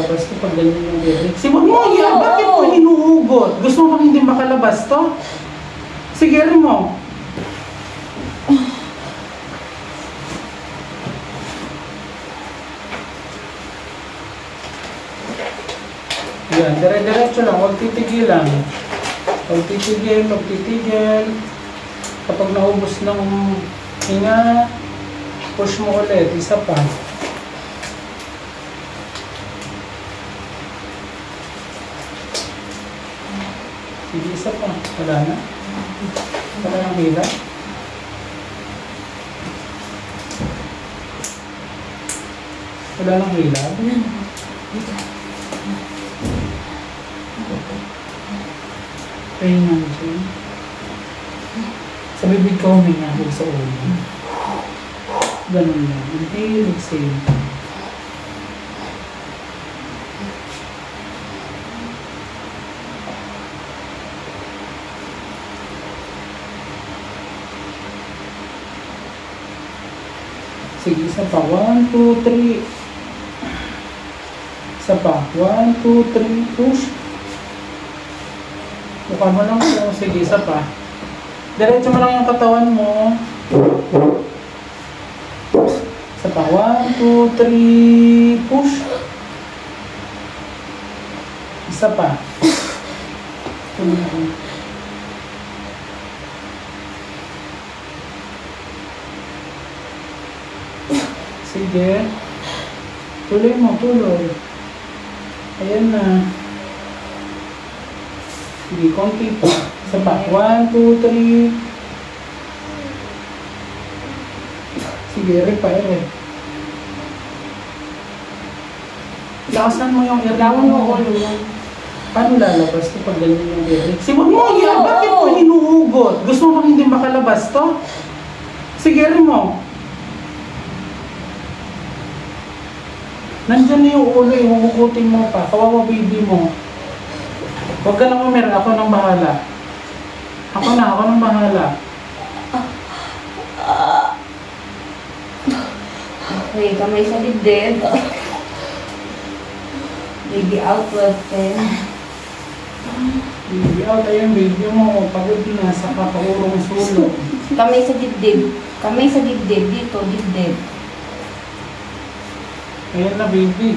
lalabas to pag ganyan yung lyrics. Si Mamoya, bakit mo hinuhugot? Gusto mo bang hindi makalabas to? Sige rin mo. Yan, dire-diretso lang, huwag titigilan. Huwag titigil, huwag titigil. Kapag naubos ng hinga, push mo ulit, isa pa. Sige, isa pa. Wala na? Wala nang hila? Wala nang hila? Pain natin. Sa bibig ko, huminga ako sa ulo. Ganun lang. Inhale, exhale. Sige, isa pa. 1, 2, 3. Isa pa. 1, 2, 3. Push. Buka mo lang po. Sige, isa pa. Diretso mo lang yung katawan mo. Isa pa. 1, 2, 3. Push. Isa pa. Sige. Tuloy mo, tuloy. Ayan na. Sige, konti pa. Isa pa. 1, 2, 3. Sige, pa, Lakasan mo yung Lawan mo ulo yan. Paano lalabas ito pag ganyan yung lyrics? Si Mamoya, bakit mo hinuhugot? Gusto mo bang hindi makalabas to? Sige rin mo. Nandiyan na yung ulo, huhugutin mo pa. Kawawa baby mo. Huwag ka nang umira, ako nang bahala. Ako nang bahala. Okay, kamay sa dibdib. Baby out with them. Baby out, ayun baby mo. Pagod na sa kapaurong sulo. Kamay sa dibdib. Kamay sa dibdib. Dito, dibdib. Ayan na baby.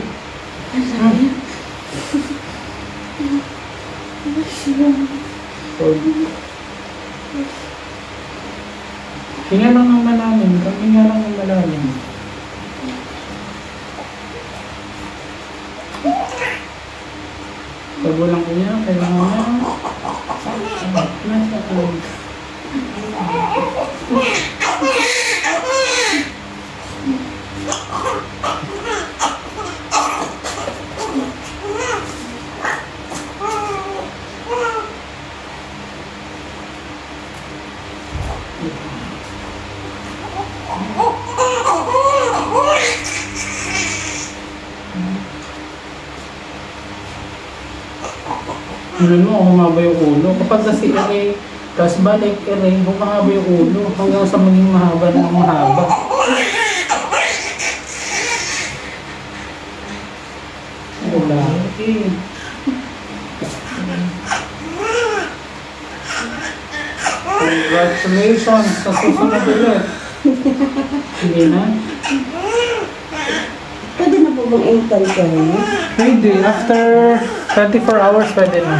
Hinga lang ng malalim. Hinga lang ng malalim. Pag walang kuya, kailangan na. Nasa ka. Ano mo, humaba yung ulo. Kapag kasi aray, tapos balik aray, humaba yung ulo. Hanggang sa maging mahaba na mahaba. Wala. Okay. Congratulations sa susunod ulit. Hindi na? Pwede na po bang implant ka? Pwede. After 24 hours, pwede na.